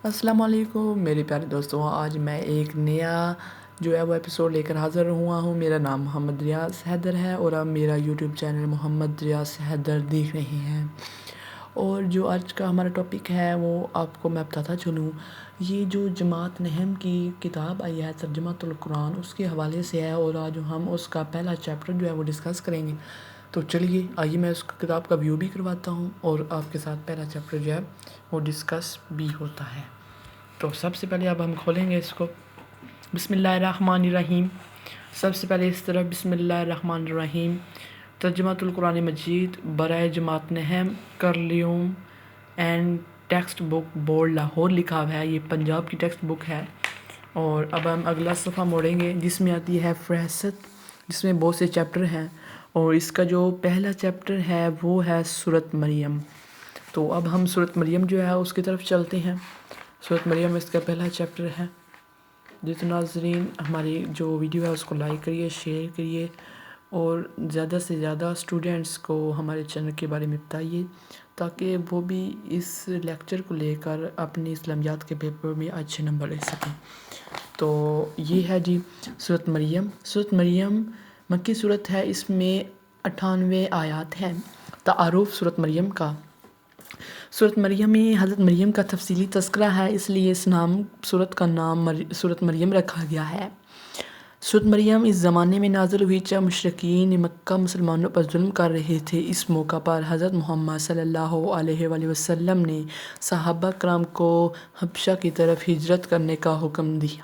السلام علیکم میرے پیارے دوستوں، آج میں ایک نیا جو ہے وہ ایپیسوڈ لے کر حاضر ہوا ہوں۔ میرا نام محمد ریاض حیدر ہے اور آپ میرا یوٹیوب چینل محمد ریاض حیدر دیکھ رہے ہیں۔ اور جو آج کا ہمارا ٹاپک ہے وہ آپ کو میں بتاتا چلوں، یہ جو جماعت نحم کی کتاب آئی ہے ترجمۃ القرآن، اس کے حوالے سے ہے اور آج ہم اس کا پہلا چیپٹر جو ہے وہ ڈسکس کریں گے۔ تو چلیے آئیے میں اس کتاب کا ویو بھی کرواتا ہوں اور آپ کے ساتھ پہلا چیپٹر جو ہے وہ ڈسکس بھی ہوتا ہے۔ تو سب سے پہلے اب ہم کھولیں گے اس کو۔ بسم اللہ الرحمن الرحیم۔ سب سے پہلے اس طرف بسم اللہ الرحمن الرحیم۔ ترجمۃ القرآن مجید برائے جماعت نحم curriculum and text book board Lahore لکھا ہوا ہے، یہ پنجاب کی ٹیکسٹ بک ہے۔ اور اب ہم اگلا صفحہ موڑیں گے جس میں آتی ہے فہرست، جس میں بہت سے چیپٹر ہیں اور اس کا جو پہلا چیپٹر ہے وہ ہے سورۃ مریم۔ تو اب ہم سورۃ مریم جو ہے اس کی طرف چلتے ہیں۔ سورۃ مریم اس کا پہلا چیپٹر ہے۔ جتنے ناظرین ہماری جو ویڈیو ہے اس کو لائک کریے، شیئر کریے اور زیادہ سے زیادہ اسٹوڈنٹس کو ہمارے چینل کے بارے میں بتائیے تاکہ وہ بھی اس لیکچر کو لے کر اپنی اسلامیات کے پیپر میں اچھے نمبر لے سکیں۔ تو یہ ہے جی سورۃ مریم۔ سورۃ مریم مکی سورت ہے، اس میں 98 آیات ہیں۔ تعارف سورۃ مریم کا۔ سورۃ مریم میں حضرت مریم کا تفصیلی تذکرہ ہے، اس لیے اس سورت کا نام سورۃ مریم رکھا گیا ہے۔ سورۃ مریم اس زمانے میں نازل ہوئی جب مشرکین مکہ مسلمانوں پر ظلم کر رہے تھے۔ اس موقع پر حضرت محمد صلی اللہ علیہ وآلہ وسلم نے صحابہ کرام کو حبشہ کی طرف ہجرت کرنے کا حکم دیا۔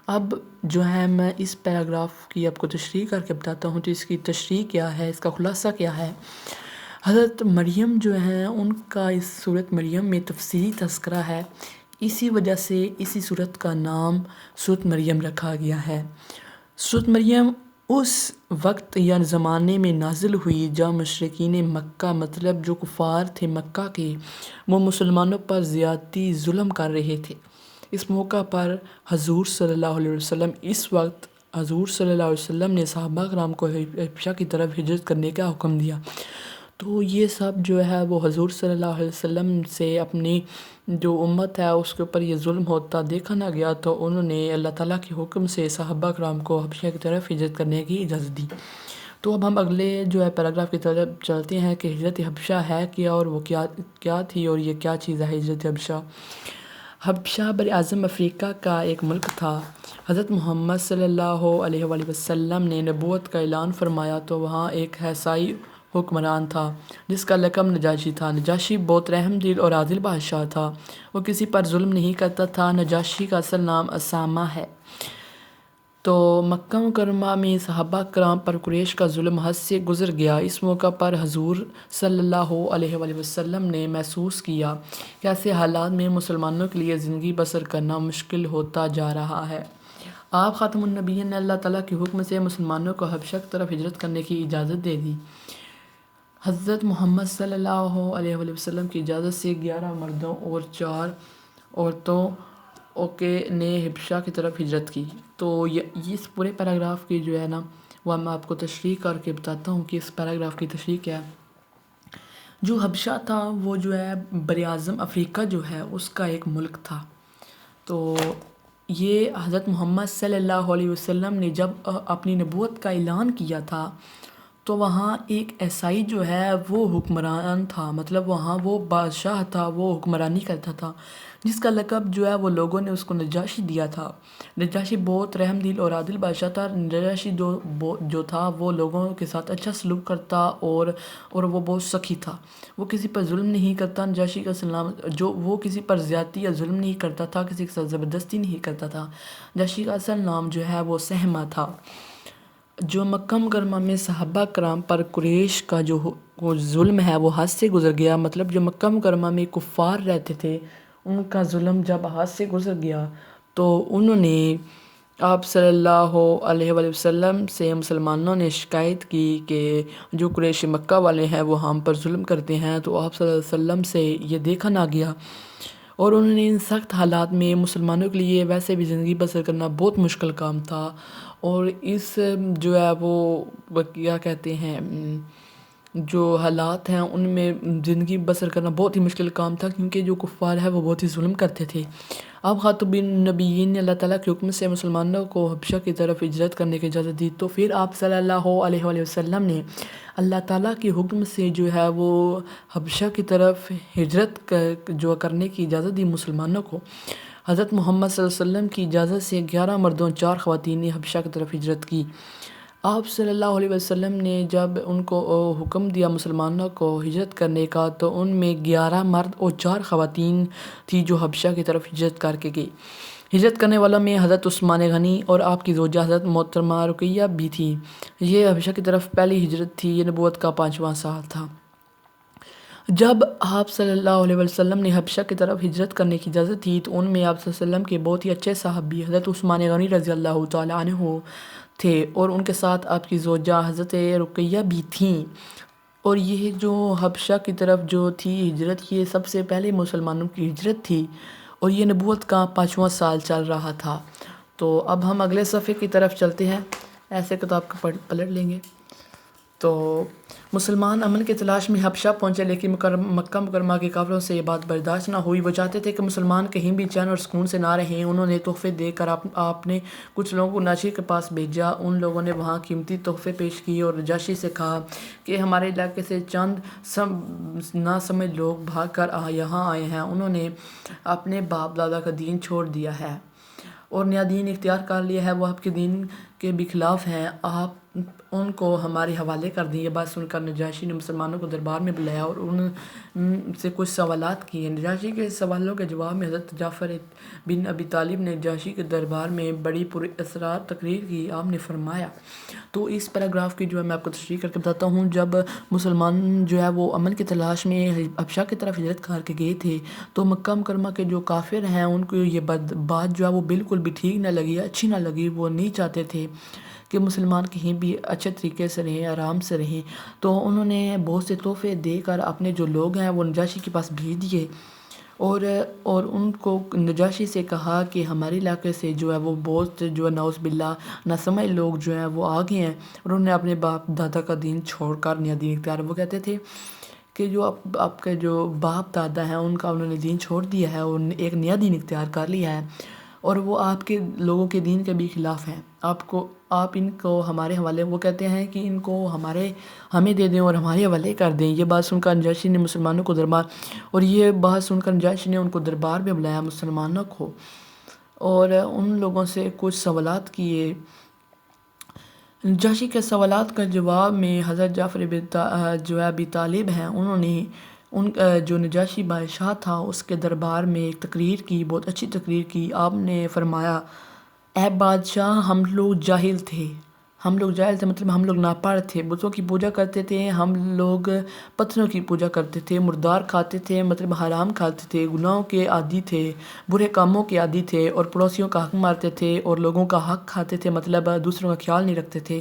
اب جو ہے میں اس پیراگراف کی آپ کو تشریح کر کے بتاتا ہوں، تو اس کی تشریح کیا ہے، اس کا خلاصہ کیا ہے۔ حضرت مریم جو ہیں ان کا اس سورۃ مریم میں تفصیلی تذکرہ ہے، اسی وجہ سے اسی سورت کا نام سورۃ مریم رکھا گیا ہے۔ سورۃ مریم اس وقت یا زمانے میں نازل ہوئی جب مشرکین مکہ، مطلب جو کفار تھے مکہ کے، وہ مسلمانوں پر زیادتی ظلم کر رہے تھے۔ اس موقع پر حضور صلی اللہ علیہ وسلم حضور صلی اللہ علیہ وسلم نے صحابہ کرام کو حبشہ کی طرف ہجرت کرنے کا حکم دیا۔ تو یہ سب جو ہے وہ حضور صلی اللہ علیہ وسلم سے اپنی جو امت ہے اس کے اوپر یہ ظلم ہوتا دیکھا نہ گیا، تو انہوں نے اللہ تعالیٰ کے حکم سے صحابہ کرام کو حبشہ کی طرف ہجرت کرنے کی اجازت دی۔ تو اب ہم اگلے جو ہے پیراگراف کی طرف چلتے ہیں کہ ہجرت حبشہ ہے کیا اور وہ کیا تھی اور یہ کیا چیز ہے ہجرت حبشہ۔ حبشہ براعظم افریقہ کا ایک ملک تھا۔ حضرت محمد صلی اللہ علیہ وآلہ وسلم نے نبوت کا اعلان فرمایا تو وہاں ایک عیسائی حکمران تھا جس کا لقب نجاشی تھا۔ نجاشی بہت رحم دل اور عادل بادشاہ تھا، وہ کسی پر ظلم نہیں کرتا تھا۔ نجاشی کا اصل نام اسامہ ہے۔ تو مکہ مکرمہ میں صحابہ کرام پر قریش کا ظلم حد سے گزر گیا۔ اس موقع پر حضور صلی اللہ علیہ وآلہ وسلم نے محسوس کیا کہ ایسے حالات میں مسلمانوں کے لیے زندگی بسر کرنا مشکل ہوتا جا رہا ہے۔ آپ خاتم النبیین نے اللہ تعالیٰ کے حکم سے مسلمانوں کو حبشہ کی طرف ہجرت کرنے کی اجازت دے دی۔ حضرت محمد صلی اللہ علیہ وآلہ وسلم کی اجازت سے 11 مردوں اور 4 عورتوں نے حبشہ کی طرف ہجرت کی۔ تو یہ اس پورے پیراگراف کی جو ہے نا وہ میں آپ کو تشریح کر کے بتاتا ہوں کہ اس پیراگراف کی تشریح کیا ہے۔ جو حبشہ تھا وہ جو ہے براعظم افریقہ جو ہے اس کا ایک ملک تھا۔ تو یہ حضرت محمد صلی اللہ علیہ وسلم نے جب اپنی نبوت کا اعلان کیا تھا تو وہاں ایک عیسائی جو ہے وہ حکمران تھا، مطلب وہاں وہ بادشاہ تھا، وہ حکمرانی کرتا تھا، جس کا لقب جو ہے وہ لوگوں نے اس کو نجاشی دیا تھا۔ نجاشی بہت رحم دل اور عادل بادشاہ تھا۔ نجاشی جو تھا وہ لوگوں کے ساتھ اچھا سلوک کرتا اور وہ بہت سخی تھا، وہ کسی پر ظلم نہیں کرتا۔ نجاشی کا سلام وہ کسی پر زیادتی یا ظلم نہیں کرتا تھا، کسی کے ساتھ زبردستی نہیں کرتا تھا۔ نجاشی کا اصل نام جو ہے وہ سہمہ تھا۔ جو مکہ مکرمہ میں صحابہ کرام پر قریش کا جو ظلم ہے وہ حد سے گزر گیا، مطلب جو مکہ مکرمہ میں کفار رہتے تھے ان کا ظلم جب حد سے گزر گیا تو انہوں نے آپ صلی اللہ علیہ وآلہ وسلم سے مسلمانوں نے شکایت کی کہ جو قریش مکہ والے ہیں وہ ہم پر ظلم کرتے ہیں، تو آپ صلی اللہ علیہ وسلم سے یہ دیکھا نہ گیا اور انہوں نے ان سخت حالات میں مسلمانوں کے لیے ویسے بھی زندگی بسر کرنا بہت مشکل کام تھا، اور اس جو ہے وہ کیا کہتے ہیں جو حالات ہیں ان میں زندگی بسر کرنا بہت ہی مشکل کام تھا، کیونکہ جو کفار ہے وہ بہت ہی ظلم کرتے تھے۔ اب خاتون نبیین نے اللہ تعالیٰ کے حکم سے مسلمانوں کو حبشہ کی طرف ہجرت کرنے کی اجازت دی، تو پھر آپ صلی اللہ علیہ وآلہ وسلم نے اللہ تعالیٰ کے حکم سے جو ہے وہ حبشہ کی طرف ہجرت جو کرنے کی اجازت دی مسلمانوں کو۔ حضرت محمد صلی اللہ علیہ وسلم کی اجازت سے 11 مردوں 4 خواتین نے حبشہ کی طرف ہجرت کی۔ آپ صلی اللہ علیہ وسلم نے جب ان کو حکم دیا مسلمانوں کو ہجرت کرنے کا، تو ان میں 11 مرد اور 4 خواتین تھی جو حبشہ کی طرف ہجرت کر کے گئی۔ ہجرت کرنے والوں میں حضرت عثمان غنی اور آپ کی زوجہ حضرت محترمہ رقیہ بھی تھی۔ یہ حبشہ کی طرف پہلی ہجرت تھی، یہ نبوت کا 5واں سال تھا۔ جب آپ صلی اللہ علیہ وسلم نے حبشہ کی طرف ہجرت کرنے کی اجازت دی، تو ان میں آپ صلی اللہ علیہ وسلم کے بہت ہی اچھے صحابی حضرت عثمان غنی رضی اللہ تعالیٰ عنہ تھے، اور ان کے ساتھ آپ کی زوجہ حضرت رقیہ بھی تھیں۔ اور یہ جو حبشہ کی طرف جو تھی ہجرت، یہ سب سے پہلے مسلمانوں کی ہجرت تھی، اور یہ نبوت کا 5واں سال چل رہا تھا۔ تو اب ہم اگلے صفحے کی طرف چلتے ہیں، ایسے کتاب کو پلٹ لیں گے۔ تو مسلمان امن کی تلاش میں حبشہ پہنچے، لیکن مکہ مکرمہ کے کافروں سے یہ بات برداشت نہ ہوئی۔ وہ چاہتے تھے کہ مسلمان کہیں بھی چین اور سکون سے نہ رہیں۔ انہوں نے تحفے دے کر آپ نے کچھ لوگوں کو نجاشی کے پاس بھیجا۔ ان لوگوں نے وہاں قیمتی تحفے پیش کیے اور نجاشی سے کہا کہ ہمارے علاقے سے چند ناسمجھ لوگ بھاگ کر یہاں آئے ہیں، انہوں نے اپنے باپ دادا کا دین چھوڑ دیا ہے اور نیا دین اختیار کر لیا ہے، وہ آپ کے دین کے بھی خلاف ہیں، آپ ان کو ہمارے حوالے کر دیں۔ یہ بات سن کر نجاشی نے مسلمانوں کو دربار میں بلایا اور ان سے کچھ سوالات کیے۔ نجاشی کے سوالوں کے جواب میں حضرت جعفر بن ابی طالب نے نجاشی کے دربار میں بڑی پر اسرار تقریر کی۔ آپ نے فرمایا، تو اس پیراگراف کی جو ہے میں آپ کو تشریح کر کے بتاتا ہوں۔ جب مسلمان جو ہے وہ امن کی تلاش میں حبشہ کی طرف ہجرت کر کے گئے تھے، تو مکہ مکرمہ کے جو کافر ہیں ان کو یہ بات جو ہے وہ بالکل بھی ٹھیک نہ لگی، اچھی نہ لگی۔ وہ نہیں چاہتے تھے کہ مسلمان کہیں بھی اچھے طریقے سے رہیں، آرام سے رہیں، تو انہوں نے بہت سے تحفے دے کر اپنے جو لوگ ہیں وہ نجاشی کے پاس بھیج دیے، اور ان کو نجاشی سے کہا کہ ہمارے علاقے سے جو ہے وہ بہت جو ہے نعوذ باللہ ناسمجھ لوگ جو ہیں وہ آ گئے ہیں، اور انہوں نے اپنے باپ دادا کا دین چھوڑ کر نیا دین اختیار۔ وہ کہتے تھے کہ جو آپ کے جو باپ دادا ہیں ان کا انہوں نے دین چھوڑ دیا ہے اور ایک نیا دین اختیار کر لیا ہے، اور وہ آپ کے لوگوں کے دین کے بھی خلاف ہیں۔ آپ ان کو ہمارے حوالے، وہ کہتے ہیں کہ ان کو ہمیں دے دیں اور ہمارے حوالے کر دیں۔ یہ بات سن کر نجاشی نے مسلمانوں کو دربار میں بلایا مسلمانوں کو، اور ان لوگوں سے کچھ سوالات کیے۔ نجاشی کے سوالات کا جواب میں حضرت جعفر جو ابی طالب ہیں، انہوں نے جو نجاشی بادشاہ تھا اس کے دربار میں ایک تقریر کی، بہت اچھی تقریر کی۔ آپ نے فرمایا، اے بادشاہ، ہم لوگ جاہل تھے مطلب ہم لوگ ناپڑھ تھے، بتوں کی پوجا کرتے تھے، ہم لوگ پتھروں کی پوجا کرتے تھے، مردار کھاتے تھے مطلب حرام کھاتے تھے، گناہوں کے عادی تھے، برے کاموں کے عادی تھے، اور پڑوسیوں کا حق مارتے تھے اور لوگوں کا حق کھاتے تھے، مطلب دوسروں کا خیال نہیں رکھتے تھے۔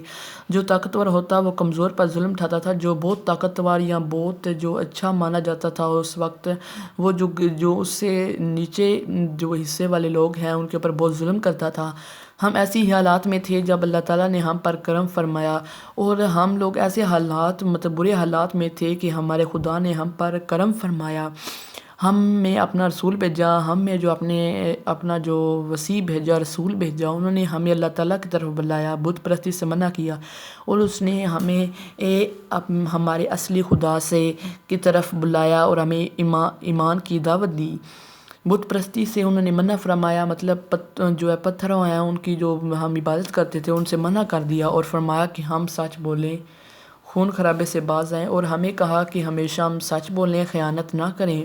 جو طاقتور ہوتا وہ کمزور پر ظلم ڈھاتا تھا، جو بہت طاقتور یا بہت جو اچھا مانا جاتا تھا اس وقت، وہ جو اس سے نیچے جو حصے والے لوگ ہیں ان کے اوپر بہت ظلم کرتا تھا۔ ہم ایسی حالات میں تھے جب اللہ تعالیٰ نے ہم پر کرم فرمایا، اور ہم لوگ ایسے حالات مطلب برے حالات میں تھے کہ ہمارے خدا نے ہم پر کرم فرمایا، ہم میں اپنا رسول بھیجا، ہم میں جو اپنا جو وسیع بھیجا، رسول بھیجا، انہوں نے ہمیں اللہ تعالیٰ کی طرف بلایا، بت پرستی سے منع کیا، اور اس نے ہمیں ہمارے اصلی خدا سے کی طرف بلایا اور ہمیں ایمان کی دعوت دی۔ بت پرستی سے انہوں نے منع فرمایا، مطلب جو ہے پتھروں ہیں ان کی جو ہم عبادت کرتے تھے ان سے منع کر دیا، اور فرمایا کہ ہم سچ بولیں، خون خرابے سے باز آئیں، اور ہمیں کہا کہ ہمیشہ ہم سچ بولیں، خیانت نہ کریں،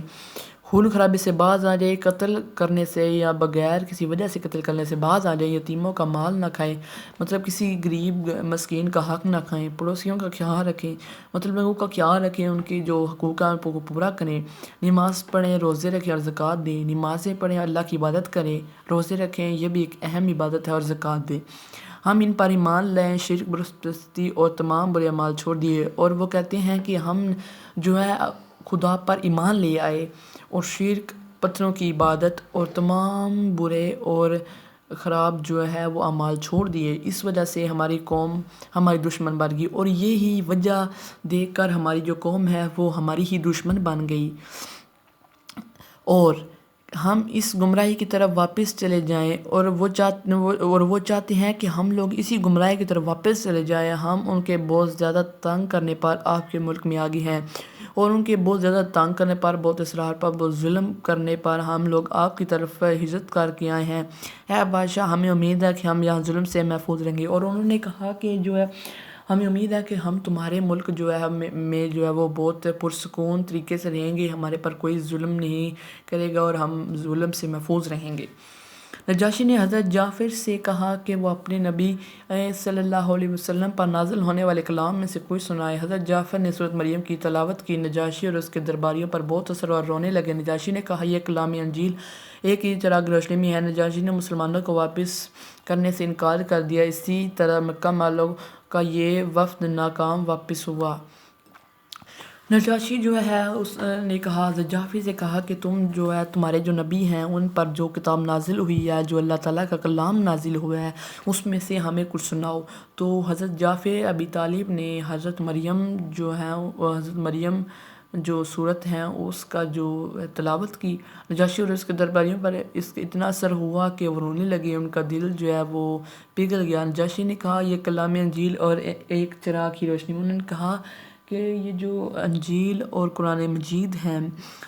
خون خرابے سے باز آ جائیں، قتل کرنے سے یا بغیر کسی وجہ سے قتل کرنے سے باز آ جائیں، یتیموں کا مال نہ کھائیں، مطلب کسی غریب مسکین کا حق نہ کھائیں، پڑوسیوں کا خیال رکھیں، مطلب لوگوں کا خیال رکھیں، ان کی جو حقوق ہیں ان کو پورا کریں، نماز پڑھیں، روزے رکھیں اور زکوٰۃ دیں، نمازیں پڑھیں، اللہ کی عبادت کریں، روزے رکھیں، یہ بھی ایک اہم عبادت ہے، اور زکوٰۃ دیں۔ ہم ان پر ایمان لائیں، شرک بت پرستی اور تمام برے اعمال چھوڑ دیے، اور وہ کہتے ہیں کہ ہم جو ہے خدا پر ایمان لے آئے، اور شرک، پتھروں کی عبادت اور تمام برے اور خراب جو ہے وہ اعمال چھوڑ دیے، اس وجہ سے ہماری قوم ہماری دشمن بن گئی، اور یہی وجہ دیکھ کر ہماری جو قوم ہے وہ ہماری ہی دشمن بن گئی، اور ہم اس گمراہی کی طرف واپس چلے جائیں، اور وہ چاہتے ہیں کہ ہم لوگ اسی گمراہی کی طرف واپس چلے جائیں۔ ہم ان کے بہت زیادہ تنگ کرنے پر آپ کے ملک میں آگے ہیں، اور ان کے بہت زیادہ تنگ کرنے پر، بہت اصرار پر، بہت ظلم کرنے پر ہم لوگ آپ کی طرف ہجرت کر کے آئے ہیں۔ اے بادشاہ، ہمیں امید ہے کہ ہم یہاں ظلم سے محفوظ رہیں گے، اور انہوں نے کہا کہ جو ہے ہمیں امید ہے کہ ہم تمہارے ملک جو ہے میں جو ہے وہ بہت پرسکون طریقے سے رہیں گے، ہمارے پر کوئی ظلم نہیں کرے گا، اور ہم ظلم سے محفوظ رہیں گے۔ نجاشی نے حضرت جعفر سے کہا کہ وہ اپنے نبی صلی اللہ علیہ وسلم پر نازل ہونے والے کلام میں سے کوئی سنائے۔ حضرت جعفر نے سورۃ مریم کی تلاوت کی۔ نجاشی اور اس کے درباریوں پر بہت اثر اور رونے لگے۔ نجاشی نے کہا، یہ کلام انجیل ایک ہی چراغ روشنی میں ہے۔ نجاشی نے مسلمانوں کو واپس کرنے سے انکار کر دیا۔ اسی طرح مکہ والوں کا یہ وفد ناکام واپس ہوا۔ نجاشی جو ہے اس نے کہا، حضرت جعفر سے کہا کہ تمہارے جو نبی ہیں ان پر جو کتاب نازل ہوئی ہے، جو اللہ تعالیٰ کا کلام نازل ہوا ہے، اس میں سے ہمیں کچھ سناؤ۔ تو حضرت جعفر ابی طالب نے حضرت مریم جو صورت ہیں اس کا جو تلاوت کی۔ نجاشی اور اس کے درباریوں پر اس کا اتنا اثر ہوا کہ وہ رونے لگے، ان کا دل جو ہے وہ پگھل گیا۔ نجاشی نے کہا، یہ کلام انجیل اور ایک چراغ کی روشنی۔ انہوں نے کہا کہ یہ جو انجیل اور قرآن مجید ہیں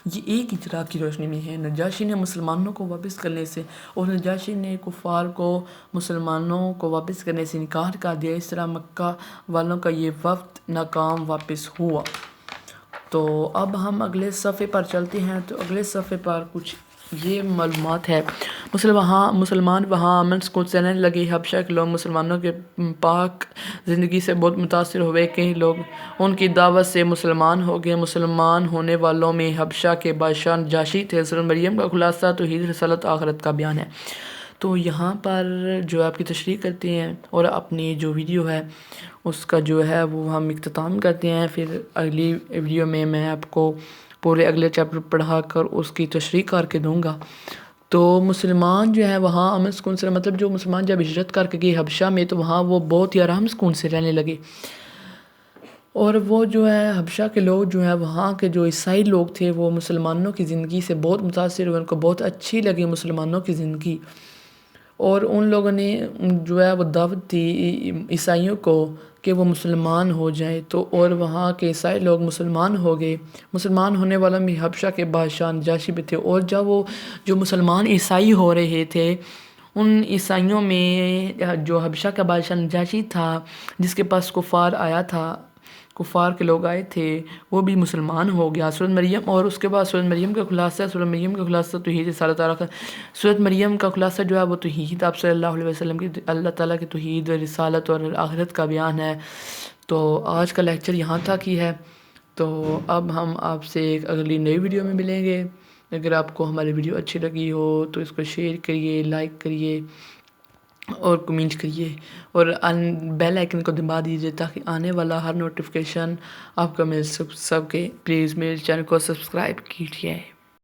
یہ ایک ہی چراغ کی روشنی میں ہے۔ نجاشی نے مسلمانوں کو واپس کرنے سے، اور نجاشی نے کفار کو مسلمانوں کو واپس کرنے سے انکار کر دیا۔ اس طرح مکہ والوں کا یہ وفد ناکام واپس ہوا۔ تو اب ہم اگلے صفحے پر چلتے ہیں۔ تو اگلے صفحے پر کچھ یہ معلومات ہے۔ مسلمان وہاں امن سکون سے رہنے لگے۔ حبشہ کے لوگ مسلمانوں کے پاک زندگی سے بہت متاثر ہوئے۔ کئی لوگ ان کی دعوت سے مسلمان ہو گئے۔ مسلمان ہونے والوں میں حبشہ کے بادشاہ نجاشی تھے۔ سورۃ مریم کا خلاصہ توحید، رسالت، آخرت کا بیان ہے۔ تو یہاں پر جو آپ کی تشریح کرتے ہیں، اور اپنی جو ویڈیو ہے اس کا جو ہے وہ ہم اختتام کرتے ہیں۔ پھر اگلی ویڈیو میں آپ کو پورے اگلے چیپٹر پڑھا کر اس کی تشریح کر کے دوں گا۔ تو مسلمان جو ہے وہاں امن سکون سے، مطلب جو مسلمان جب ہجرت کر کے گئے حبشہ میں تو وہاں وہ بہت ہی آرام سکون سے رہنے لگے، اور وہ جو ہے حبشہ کے لوگ جو ہے وہاں کے جو عیسائی لوگ تھے وہ مسلمانوں کی زندگی سے بہت متاثر ہوئے، ان کو بہت اچھی لگی مسلمانوں کی زندگی، اور ان لوگوں نے جو ہے وہ دعوت دی عیسائیوں کو کہ وہ مسلمان ہو جائیں۔ تو اور وہاں کے عیسائی لوگ مسلمان ہو گئے۔ مسلمان ہونے والوں میں حبشہ کے بادشاہ نجاشی بھی تھے، اور جب وہ جو مسلمان عیسائی ہو رہے تھے ان عیسائیوں میں جو حبشہ کا بادشاہ نجاشی تھا جس کے پاس کفار کے لوگ آئے تھے وہ بھی مسلمان ہو گیا۔ سورۃ مریم، اور اس کے بعد سورۃ مریم کا خلاصہ توحید، رسالت، آخرت۔ سورۃ مریم کا خلاصہ جو ہے وہ توحید، آپ صلی اللہ علیہ وسلم کی اللہ تعالیٰ کی توحید، رسالت اور آخرت کا بیان ہے۔ تو آج کا لیکچر یہاں تک ہی ہے۔ تو اب ہم آپ سے ایک اگلی نئی ویڈیو میں ملیں گے۔ اگر آپ کو ہماری ویڈیو اچھی لگی ہو تو اس کو شیئر کریے، لائک کریے اور کمنٹ کریے، اور بیل آئیکن کو دبا دیجیے تاکہ آنے والا ہر نوٹیفیکیشن آپ کو مل سکے۔ پلیز میرے چینل کو سبسکرائب کیجیے۔